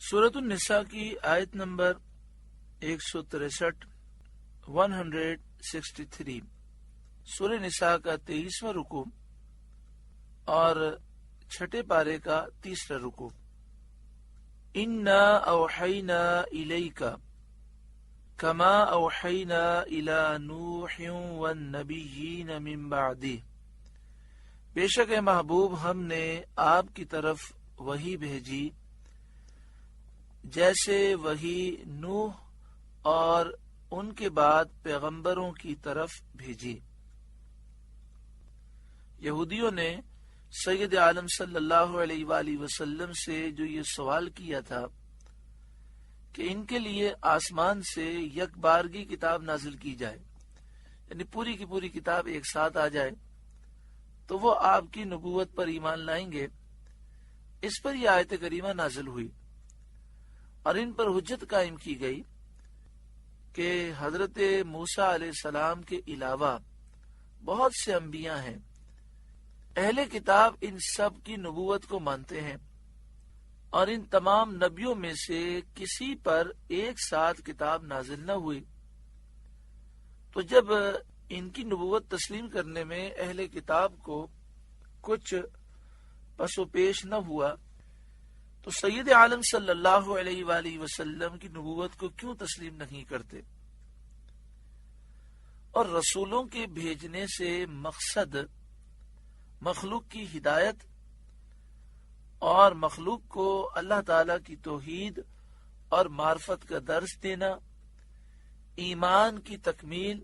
سورۃ النساء کی آیت نمبر 163 163 سورہ نساء کا 23واں رکوع اور چھٹے پارے کا 3واں رکوع۔ انا اوحینا الیک کما اوحینا الی نوح والنبیین من بعدہ، بے شک اے محبوب ہم نے آپ کی طرف وحی بھیجی جیسے وحی نوح اور ان کے بعد پیغمبروں کی طرف بھیجی۔ یہودیوں نے سید عالم صلی اللہ علیہ وآلہ وسلم سے جو یہ سوال کیا تھا کہ ان کے لیے آسمان سے یک بارگی کتاب نازل کی جائے، یعنی پوری کی پوری کتاب ایک ساتھ آ جائے تو وہ آپ کی نبوت پر ایمان لائیں گے، اس پر یہ آیت کریمہ نازل ہوئی اور ان پر حجت قائم کی گئی کہ حضرت موسیٰ علیہ السلام کے علاوہ بہت سے انبیاء ہیں، اہل کتاب ان سب کی نبوت کو مانتے ہیں اور ان تمام نبیوں میں سے کسی پر ایک ساتھ کتاب نازل نہ ہوئی، تو جب ان کی نبوت تسلیم کرنے میں اہل کتاب کو کچھ پس و پیش نہ ہوا تو سید عالم صلی اللہ علیہ وآلہ وسلم کی نبوت کو کیوں تسلیم نہیں کرتے؟ اور رسولوں کے بھیجنے سے مقصد مخلوق کی ہدایت اور مخلوق کو اللہ تعالی کی توحید اور معرفت کا درس دینا، ایمان کی تکمیل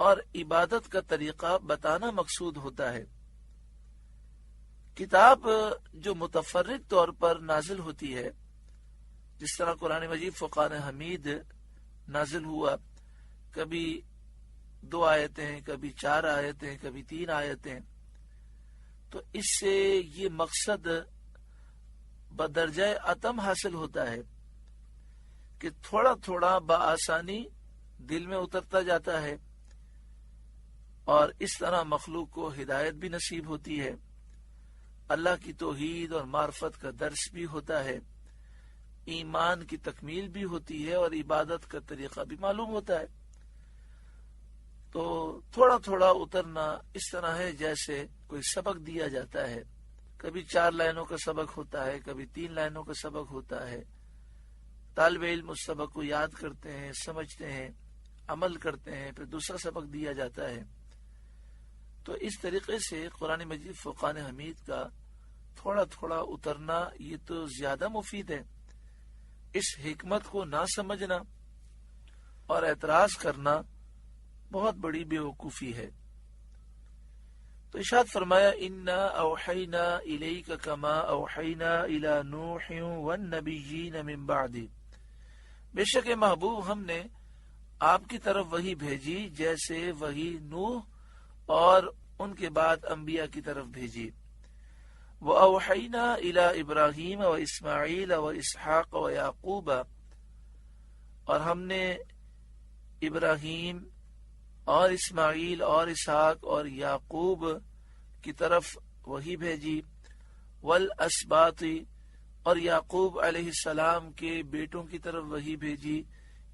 اور عبادت کا طریقہ بتانا مقصود ہوتا ہے۔ کتاب جو متفرق طور پر نازل ہوتی ہے، جس طرح قرآن مجید فرقان حمید نازل ہوا، کبھی 2 آیتیں، کبھی 4 آیتیں، کبھی 3 آیتیں، تو اس سے یہ مقصد بدرجہ اتم حاصل ہوتا ہے کہ تھوڑا تھوڑا بآسانی دل میں اترتا جاتا ہے اور اس طرح مخلوق کو ہدایت بھی نصیب ہوتی ہے، اللہ کی توحید اور معرفت کا درس بھی ہوتا ہے، ایمان کی تکمیل بھی ہوتی ہے اور عبادت کا طریقہ بھی معلوم ہوتا ہے۔ تو تھوڑا تھوڑا اترنا اس طرح ہے جیسے کوئی سبق دیا جاتا ہے، کبھی 4 لائنوں کا سبق ہوتا ہے، کبھی 3 لائنوں کا سبق ہوتا ہے، طالب علم اس سبق کو یاد کرتے ہیں، سمجھتے ہیں، عمل کرتے ہیں، پھر دوسرا سبق دیا جاتا ہے۔ تو اس طریقے سے قرآن مجید فرقان حمید کا تھوڑا تھوڑا اترنا یہ تو زیادہ مفید ہے، اس حکمت کو نہ سمجھنا اور اعتراض کرنا بہت بڑی بیوقوفی ہے۔ تو ارشاد فرمایا انا اوحینا الیک کما اوحینا الی نوح والنبیین من بعد، بے شک محبوب ہم نے آپ کی طرف وحی بھیجی جیسے وحی نوح اور ان کے بعد انبیاء کی طرف بھیجی۔ وَأَوْحَيْنَا إِلَىٰ إِبْرَاهِيمَ وَإِسْمَاعِيلَ وَإِسْحَاقَ وَيَعْقُوبَ، اور ہم نے ابراہیم اور اسماعیل اور اسحاق اور یعقوب کی طرف وحی بھیجی، والاسباط، اور یعقوب علیہ السلام کے بیٹوں کی طرف وحی بھیجی،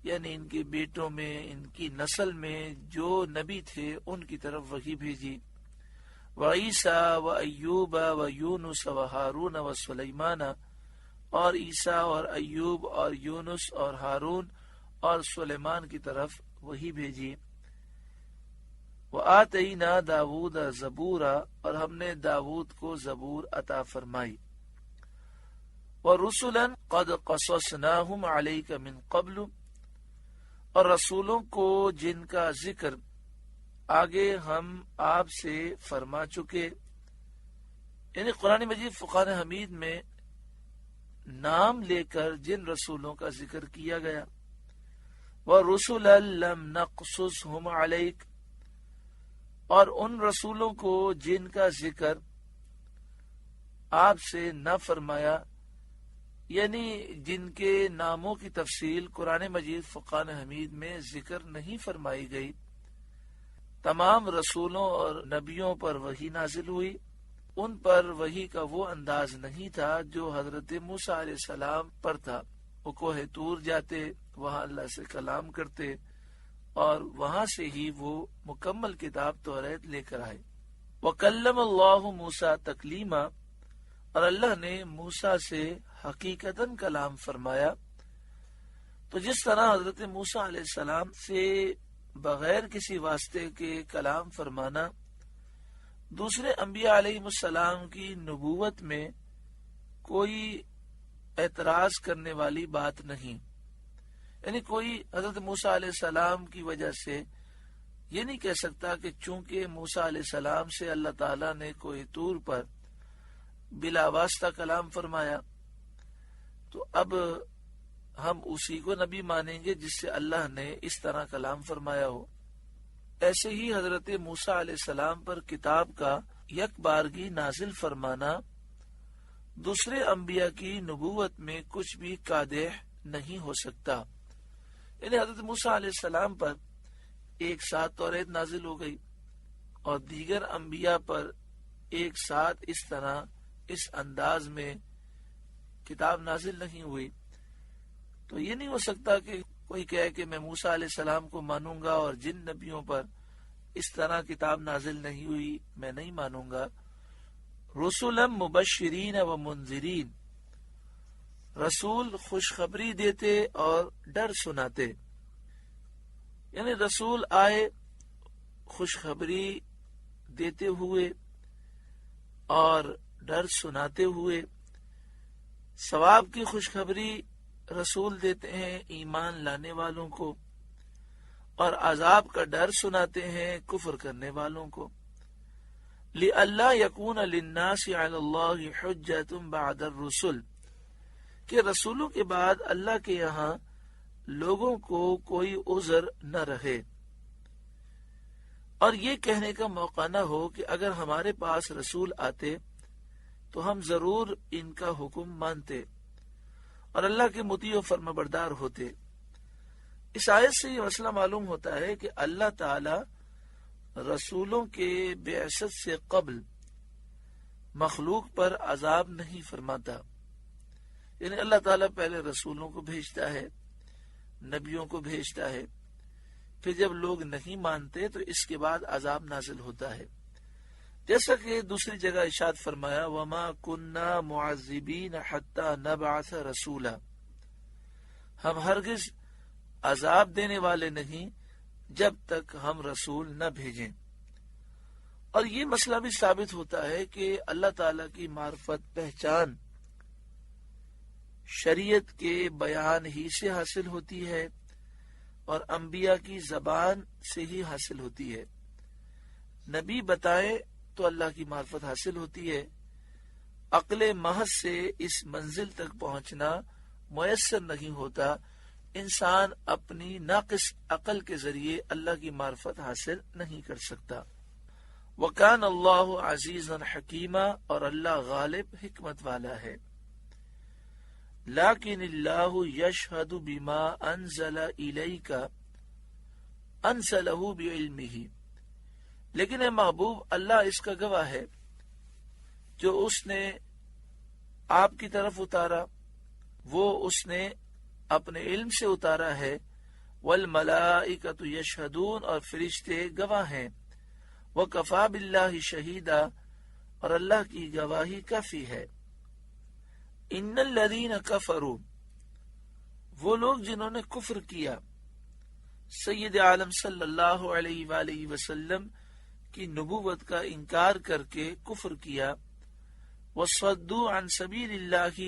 یعنی ان کے بیٹوں میں، ان کی نسل میں جو نبی تھے ان کی طرف وحی بھیجی، وعیسیٰ وایوب ویونس وہارون وسلیمان، اور عیسیٰ اور ایوب اور یونس اور ہارون اور سلیمان کی طرف وحی بھیجی، وآتینا داود زبورا، اور ہم نے داود کو زبور عطا فرمائی، ورسلا قد قصصناہم علیک من قبل، اور رسولوں کو جن کا ذکر آگے ہم آپ سے فرما چکے، یعنی قرآن مجید فرقان حمید میں نام لے کر جن رسولوں کا ذکر کیا گیا، وَرُسُلًا لَمْ نَقْصُصْهُمْ عَلَيْكَ، اور ان رسولوں کو جن کا ذکر آپ سے نہ فرمایا، یعنی جن کے ناموں کی تفصیل قرآن مجید فرقان حمید میں ذکر نہیں فرمائی گئی، تمام رسولوں اور نبیوں پر وحی نازل ہوئی ان پر وحی کا وہ انداز نہیں تھا جو حضرت موسیٰ علیہ السلام پر تھا۔ وہ کوہ طور جاتے، وہاں اللہ سے کلام کرتے اور وہاں سے ہی وہ مکمل کتاب توریت لے کر آئے۔ وَكَلَّمَ اللَّهُ مُوسَىٰ تَكْلِيمًا، اور اللہ نے موسیٰ سے حقیقتاً کلام فرمایا۔ تو جس طرح حضرت موسیٰ علیہ السلام سے بغیر کسی واسطے کے کلام فرمانا دوسرے انبیاء علیہ السلام کی نبوت میں کوئی اعتراض کرنے والی بات نہیں، یعنی کوئی حضرت موسیٰ علیہ السلام کی وجہ سے یہ نہیں کہہ سکتا کہ چونکہ موسیٰ علیہ السلام سے اللہ تعالیٰ نے کوہ طور پر بلا واسطہ کلام فرمایا تو اب ہم اسی کو نبی مانیں گے جس سے اللہ نے اس طرح کلام فرمایا ہو۔ ایسے ہی حضرت موسیٰ علیہ السلام پر کتاب کا یک بارگی نازل فرمانا دوسرے انبیاء کی نبوت میں کچھ بھی قادح نہیں ہو سکتا، یعنی حضرت موسیٰ علیہ السلام پر ایک ساتھ توریت نازل ہو گئی اور دیگر انبیاء پر ایک ساتھ اس طرح اس انداز میں کتاب نازل نہیں ہوئی، تو یہ نہیں ہو سکتا کہ کوئی کہے کہ میں موسیٰ علیہ السلام کو مانوں گا اور جن نبیوں پر اس طرح کتاب نازل نہیں ہوئی میں نہیں مانوں گا۔ رسولا مبشرین و منذرین، رسول خوشخبری دیتے اور ڈر سناتے، یعنی رسول آئے خوشخبری دیتے ہوئے اور ڈر سناتے ہوئے۔ ثواب کی خوشخبری رسول دیتے ہیں ایمان لانے والوں کو اور عذاب کا ڈر سناتے ہیں کفر کرنے والوں کو۔ لِأَلَّا يَكُونَ لِلنَّاسِ عَلَى اللَّهِ حُجَّةٌ بَعْدَ الرُّسُلِ، کہ رسولوں کے بعد اللہ کے یہاں لوگوں کو کوئی عذر نہ رہے اور یہ کہنے کا موقع نہ ہو کہ اگر ہمارے پاس رسول آتے تو ہم ضرور ان کا حکم مانتے اور اللہ کے مطیع و فرمانبردار ہوتے۔ اس آیت سے یہ مسئلہ معلوم ہوتا ہے کہ اللہ تعالی رسولوں کے بعثت سے قبل مخلوق پر عذاب نہیں فرماتا، یعنی اللہ تعالیٰ پہلے رسولوں کو بھیجتا ہے، نبیوں کو بھیجتا ہے، پھر جب لوگ نہیں مانتے تو اس کے بعد عذاب نازل ہوتا ہے، جیسا کہ دوسری جگہ ارشاد فرمایا وَمَا كُنَّا مُعَذِّبِينَ حَتَّى نَبْعَثَ رَسُولًا، ہم ہرگز عذاب دینے والے نہیں جب تک ہم رسول نہ بھیجیں۔ اور یہ مسئلہ بھی ثابت ہوتا ہے کہ اللہ تعالیٰ کی معرفت پہچان شریعت کے بیان ہی سے حاصل ہوتی ہے اور انبیاء کی زبان سے ہی حاصل ہوتی ہے۔ نبی بتائے تو اللہ کی معرفت حاصل ہوتی ہے، عقل محض سے اس منزل تک پہنچنا میسر نہیں ہوتا، انسان اپنی ناقص عقل کے ذریعے اللہ کی معرفت حاصل نہیں کر سکتا۔ وَكَانَ اللَّهُ عَزِيزًا حَكِيمًا، اور اللہ غالب حکمت والا ہے۔ لَكِنِ اللَّهُ يَشْهَدُ بِمَا أَنزَلَ إِلَيْكَ أَنزَلَهُ بِعِلْمِهِ، لیکن اے محبوب اللہ اس کا گواہ ہے جو اس نے آپ کی طرف اتارا وہ اس نے اپنے علم سے اتارا ہے۔ والملائکۃ یشہدون، اور فرشتے گواہ ہیں۔ وکفی باللہ شہیدا، اور اللہ کی گواہی کافی ہے۔ ان الذین کفروا، وہ لوگ جنہوں نے کفر کیا سید عالم صلی اللہ علیہ وآلہ وسلم کی نبوت کا انکار کر کے کفر کیا، وصدوا عن سبیل اللہ،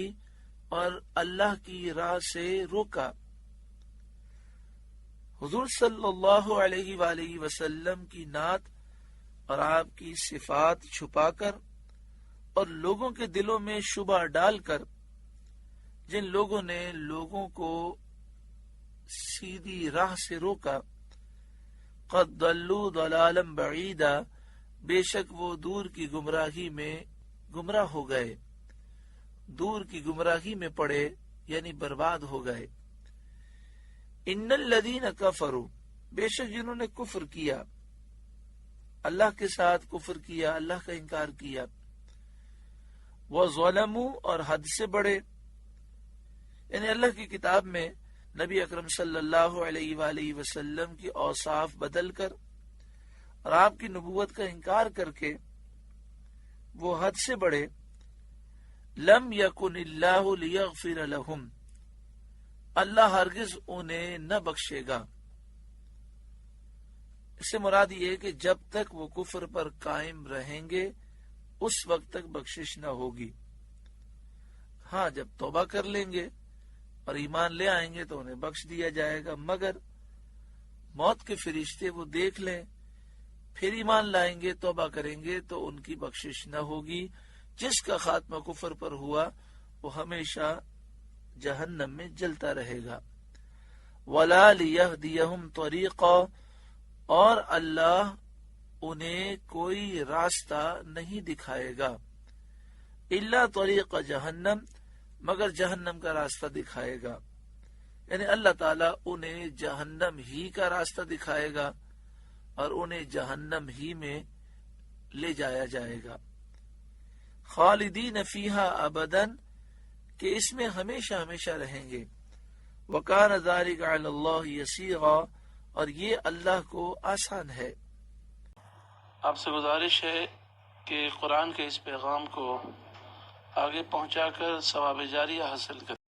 اور اللہ کی راہ سے روکا، حضور صلی اللہ علیہ وآلہ وسلم کی نعت اور آپ کی صفات چھپا کر اور لوگوں کے دلوں میں شبہ ڈال کر، جن لوگوں نے لوگوں کو سیدھی راہ سے روکا، قد ضلوا ضلالا بعیدا، بے شک وہ دور کی گمراہی میں گمراہ ہو گئے، دور کی گمراہی میں پڑے یعنی برباد ہو گئے۔ ان الذین کفروا، بے شک جنہوں نے کفر کیا، اللہ کے ساتھ کفر کیا، اللہ کا انکار کیا، وہ ظلموا اور حد سے بڑھے. یعنی اللہ کی کتاب میں نبی اکرم صلی اللہ علیہ وآلہ وسلم کی اوصاف بدل کر اور آپ کی نبوت کا انکار کر کے وہ حد سے بڑھے. لم یکن اللہ لیغفر لہم، اللہ ہرگز انہیں نہ بخشے گا. اس سے مراد یہ ہے کہ جب تک وہ کفر پر قائم رہیں گے اس وقت تک بخشش نہ ہوگی. ہاں جب توبہ کر لیں گے اور ایمان لے آئیں گے تو انہیں بخش دیا جائے گا، مگر موت کے فرشتے وہ دیکھ لیں پھر ایمان لائیں گے توبہ کریں گے تو ان کی بخشش نہ ہوگی. جس کا خاتمہ کفر پر ہوا وہ ہمیشہ جہنم میں جلتا رہے گا. وَلَا لِيَهْدِيَهُمْ طَرِيقًا، اور اللہ انہیں کوئی راستہ نہیں دکھائے گا. إِلَّا طَرِيقَ جہنم، مگر جہنم کا راستہ دکھائے گا. یعنی اللہ تعالیٰ انہیں جہنم ہی کا راستہ دکھائے گا اور انہیں جہنم ہی میں لے جایا جائے گا. خالدین فیہا ابدا، کہ اس میں ہمیشہ ہمیشہ رہیں گے. وکان ذلک علی اللہ یسیرا، اور یہ اللہ کو آسان ہے. آپ سے گزارش ہے کہ قرآن کے اس پیغام کو آگے پہنچا کر ثواب جاریہ حاصل کریں.